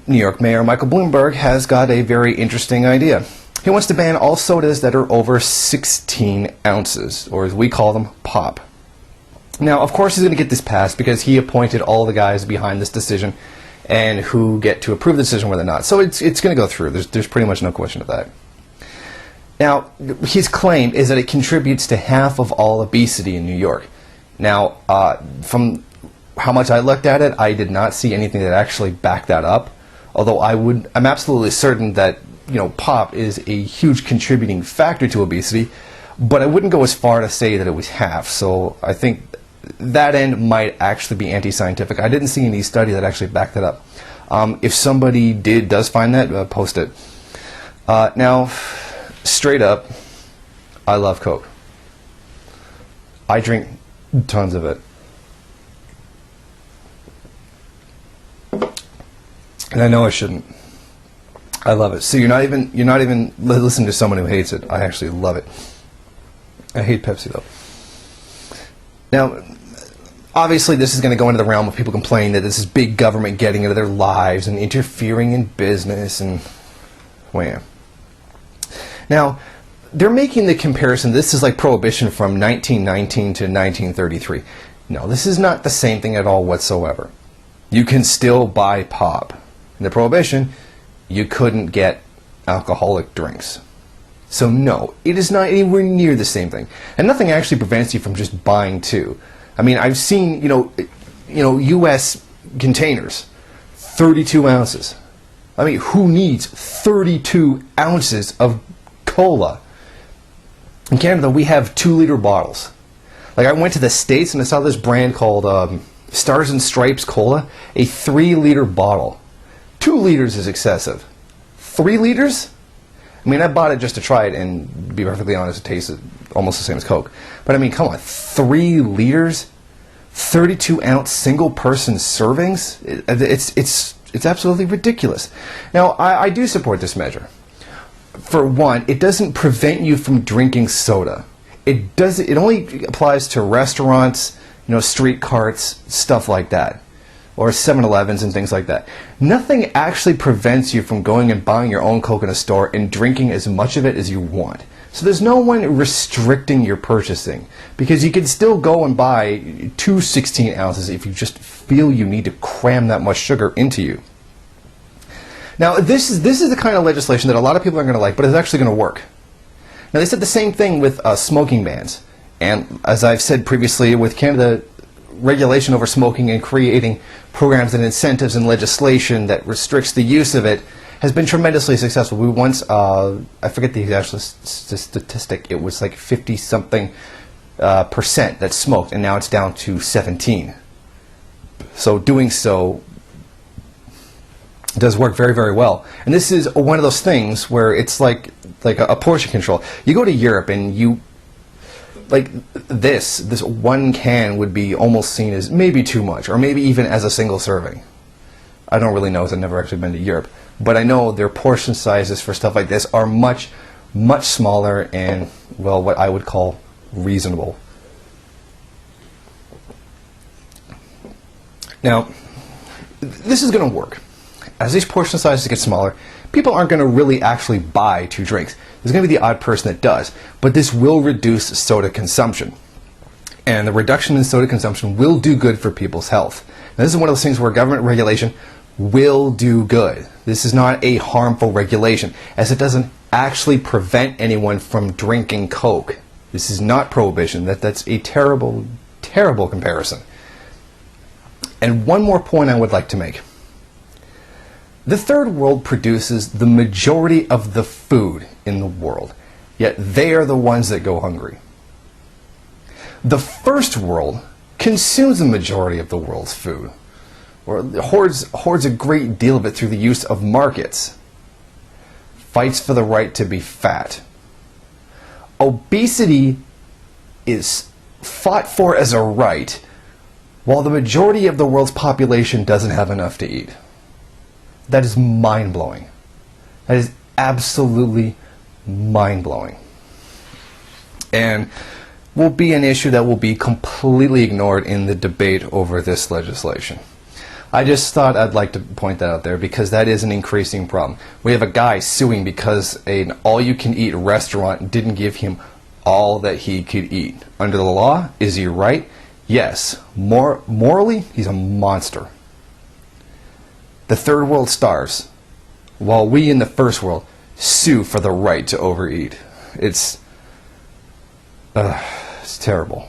New York Mayor Michael Bloomberg has got a very interesting idea. He wants to ban all sodas that are over 16 ounces, or as we call them, pop. Now, of course, he's going to get this passed because he appointed all the guys behind this decision and who get to approve the decision whether or not. So it's going to go through. There's pretty much no question of that. Now, his claim is that it contributes to half of all obesity in New York. Now, from how much I looked at it, I did not see anything that actually backed that up. Although I'm absolutely certain that pop is a huge contributing factor to obesity, but I wouldn't go as far to say that it was half. So I think that end might actually be anti-scientific. I didn't see any study that actually backed that up. If somebody does find that, post it. Now, straight up, I love Coke. I drink tons of it. And I know I shouldn't. I love it. So you're not even listening to someone who hates it. I actually love it. I hate Pepsi though. Now, obviously this is going to go into the realm of people complaining that this is big government getting into their lives and interfering in business and wham. Now, they're making the comparison. This is like prohibition from 1919 to 1933. No, this is not the same thing at all whatsoever. You can still buy pop. In the prohibition, you couldn't get alcoholic drinks. So no, it is not anywhere near the same thing. And nothing actually prevents you from just buying two. I mean, I've seen, U.S. containers, 32 ounces. I mean, who needs 32 ounces of cola? In Canada, we have 2-liter bottles. Like, I went to the States and I saw this brand called Stars and Stripes Cola, a 3-liter bottle. 2 liters is excessive. 3 liters? I mean, I bought it just to try it, and to be perfectly honest, it tasted almost the same as Coke. But I mean, come on, 3 liters? 32-ounce single-person servings? It's absolutely ridiculous. Now, I do support this measure. For one, it doesn't prevent you from drinking soda. It only applies to restaurants, street carts, stuff like that, or 7-Elevens and things like that. Nothing actually prevents you from going and buying your own Coke in a store and drinking as much of it as you want. So there's no one restricting your purchasing, because you can still go and buy 2 16 ounces if you just feel you need to cram that much sugar into you. Now, this is the kind of legislation that a lot of people aren't going to like, but it's actually going to work. Now, they said the same thing with smoking bans. And as I've said previously, with Canada regulation over smoking and creating programs and incentives and legislation that restricts the use of it has been tremendously successful. We once, I forget the exact statistic, it was like 50-something percent that smoked, and now it's down to 17. So doing so does work very, very well. And this is one of those things where it's like a portion control. You go to Europe and you, like this one can would be almost seen as maybe too much, or maybe even as a single serving. I don't really know, as I've never actually been to Europe, but I know their portion sizes for stuff like this are much, much smaller and, well, what I would call reasonable. Now, this is going to work. As these portion sizes get smaller, people aren't going to really actually buy 2 drinks. There's going to be the odd person that does, but this will reduce soda consumption. And the reduction in soda consumption will do good for people's health. Now, this is one of those things where government regulation will do good. This is not a harmful regulation, as it doesn't actually prevent anyone from drinking Coke. This is not prohibition. That's a terrible, terrible comparison. And one more point I would like to make. The third world produces the majority of the food in the world, yet they are the ones that go hungry. The first world consumes the majority of the world's food, or hoards a great deal of it through the use of markets, fights for the right to be fat. Obesity is fought for as a right, while the majority of the world's population doesn't have enough to eat. That is mind-blowing. That is absolutely mind-blowing. And will be an issue that will be completely ignored in the debate over this legislation. I just thought I'd like to point that out there because that is an increasing problem. We have a guy suing because an all-you-can-eat restaurant didn't give him all that he could eat. Under the law, is he right? Yes. Morally, he's a monster. The third world starves, while we in the first world sue for the right to overeat. It's terrible.